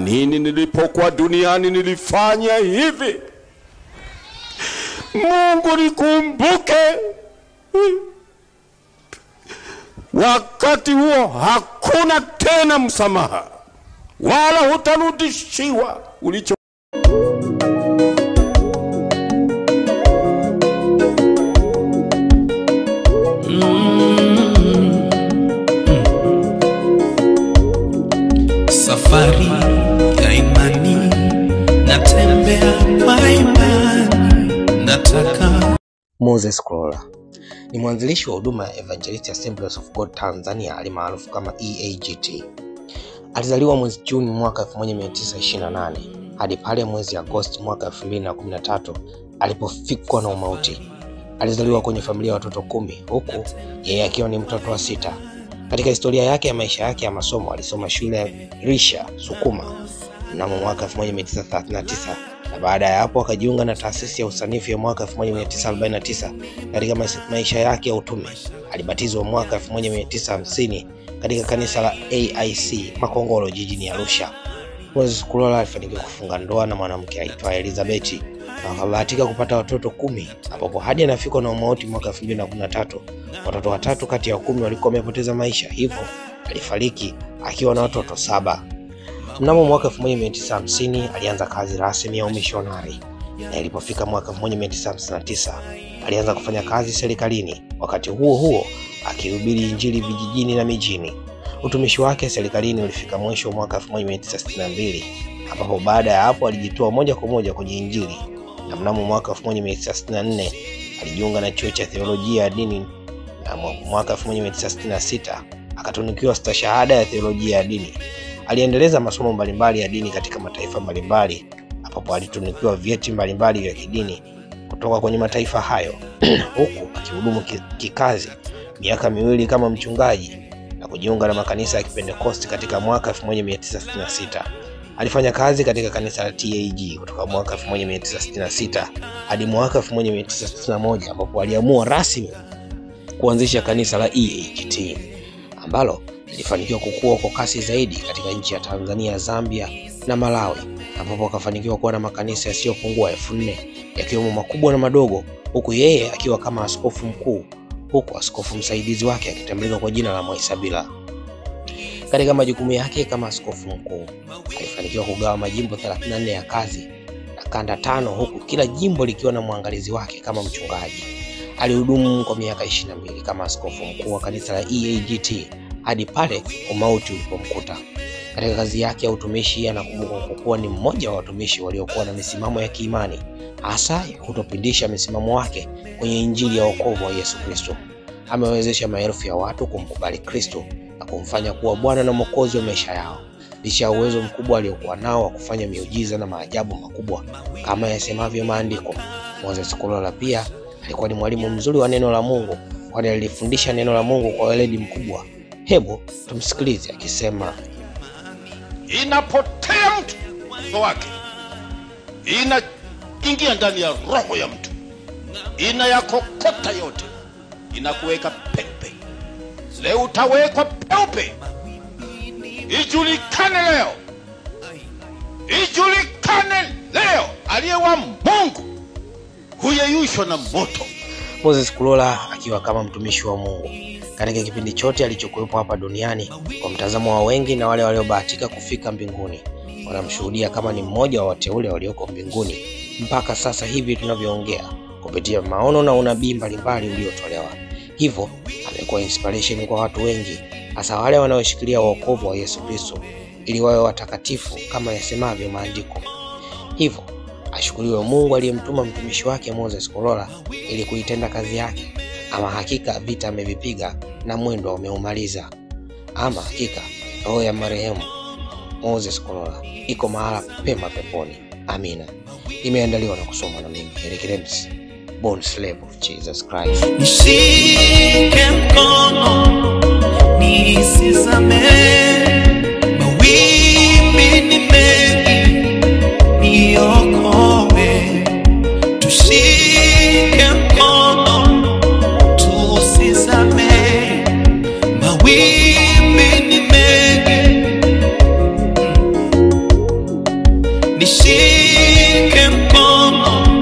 nini nilipokuwa duniani nilifanya hivi? Mungu nikumbuke. Wakati huo hakuna tena msamaha, wala hutarudishiwa ulicho. Safari ya imani, natembea kwa imani, nataka. Moses Kulola ni mwanzilishi wa huduma ya Evangelist Assemblies of God Tanzania alimaarufu kama EAGT. Alizaliwa mwezi Juni mwaka 1928 hadi pale mwezi Agosti mwaka 2013 alipofikwa na umauti. Alizaliwa kwenye familia ya watoto 10 huku yeye akiwa ni mtoto wa 6. Katika historia yake ya maisha yake ya masomo, alisoma shule ya Risha Sukuma mnamo mwaka 1939 na baada ya hapo akajiunga na taasisi ya usanifu ya mwaka 1949. Katika maisha yake ya utume alibatizwa mwaka 1950 katika kanisa la AIC Makongoro jijini Arusha. Moses Kulola alifanikiwa kufunga ndoa na mwanamke aitwaye Elizabeth na akabahatika kupata watoto 10, ambapo hadi anafikwa na umauti mwaka 2013 watoto 3 kati ya 10 walikuwa wamepoteza maisha, hivyo alifariki akiwa na watoto 7. Mnamo mwaka 1950 alianza kazi rasmi ya umishonari, na ilipofika mwaka 1959 alianza kufanya kazi serikalini, wakati huo huo akihubiri injili vijijini na mijini. Utumishi wake serikalini ulifika mwisho mwaka 1962, ambapo baada ya hapo alijitoa moja kwa moja kwenye injili, na mnamo mwaka 1964 alijiunga na chuo cha theolojia ya dini, na mwaka 1966 akatunikiwa stashahada ya theolojia ya dini. Aliendeleza masomo mbalimbali ya dini katika mataifa mbalimbali, ambapo alitunikiwa vyeti mbalimbali vya kidini kutoka kwenye mataifa hayo huku akihudumu kikazi miaka 2 kama mchungaji na kujiunga na makanisa ya Kipentekosti katika mwaka 1966. Alifanya kazi katika kanisa la TAG kutoka mwaka 1966 hadi mwaka 1961, ambapo aliamua rasmi kuanzisha kanisa la EAGT ambalo lilifanikiwa kukua kwa kasi zaidi katika nchi ya Tanzania, Zambia na Malawi, ambapo akafanikiwa kuwa na makanisa yasiyopungua 4000 yakiwemo makubwa na madogo, huku yeye akiwa kama askofu mkuu, huku askofu msaidizi wake akitambulika kwa jina la Mwaisabila. Katika majukumu yake kama askofu mkuu alifanikiwa kugawa majimbo 34 ya kazi na kanda 5, huku kila jimbo likiwa na mwangalizi wake kama mchungaji. Alihudumu kwa miaka 22 kama askofu mkuu wa kanisa la EAGT hadi pale umauti ulipomkuta. Katika kazi yake ya utumishi anakumbukwa kwa kuwa ni mmoja wa watumishi waliokuwa na misimamo ya kiimani, hasa kutopindisha misimamo wake kwenye injili ya wokovu wa Yesu Kristo. Amewezesha maelfu ya watu kumkubali Kristo na kumfanya kuwa Bwana na Mwokozi wa maisha yao. Licha ya uwezo mkubwa aliokuwa nao wa kufanya miujiza na maajabu makubwa kama yasemavyo maandiko, Moses Kulola pia alikuwa ni mwalimu mzuri wa neno la Mungu, kwani alifundisha neno la Mungu kwa weledi mkubwa. Hebu tumsikilize akisema, inapotea mtu uso wake, inaingia ndani ya roho ya mtu, inayakokota yote, inakuweka pepe. Leo utawekwa peupe. Ijulikane leo aliye wa Mungu huyeyushwa na moto. Moses Kulola akiwa kama mtumishi wa Mungu katika kipindi chote alichokuwepo hapa duniani, kwa mtazamo wa wengi na wale waliobahatika kufika mbinguni wanamshuhudia kama ni mmoja wa wateule walioko mbinguni mpaka sasa hivi tunavyoongea, kupitia maono na unabii mbalimbali uliotolewa. Hivyo amekuwa inspiration kwa watu wengi, hasa wale wanaoshikilia wokovu wa Yesu Kristo ili wawe watakatifu kama yasemavyo maandiko. Hivyo ashukuriwe Mungu aliyemtuma mtumishi wake Moses Kulola ili kuitenda kazi yake. Ama hakika vita amevipiga na mwendo umeumaliza. Ama hakika roho ya marehemu Moses Kulola iko mahala pema peponi. Amina. Imeandaliwa na kusomwa na mimi Eric Rems, born slave of Jesus Christ. Nishike mkono nisizame, mawimbi ni mengi niokoe. Tushike mkono tusizame, mawimbi ni mengi nishike mkono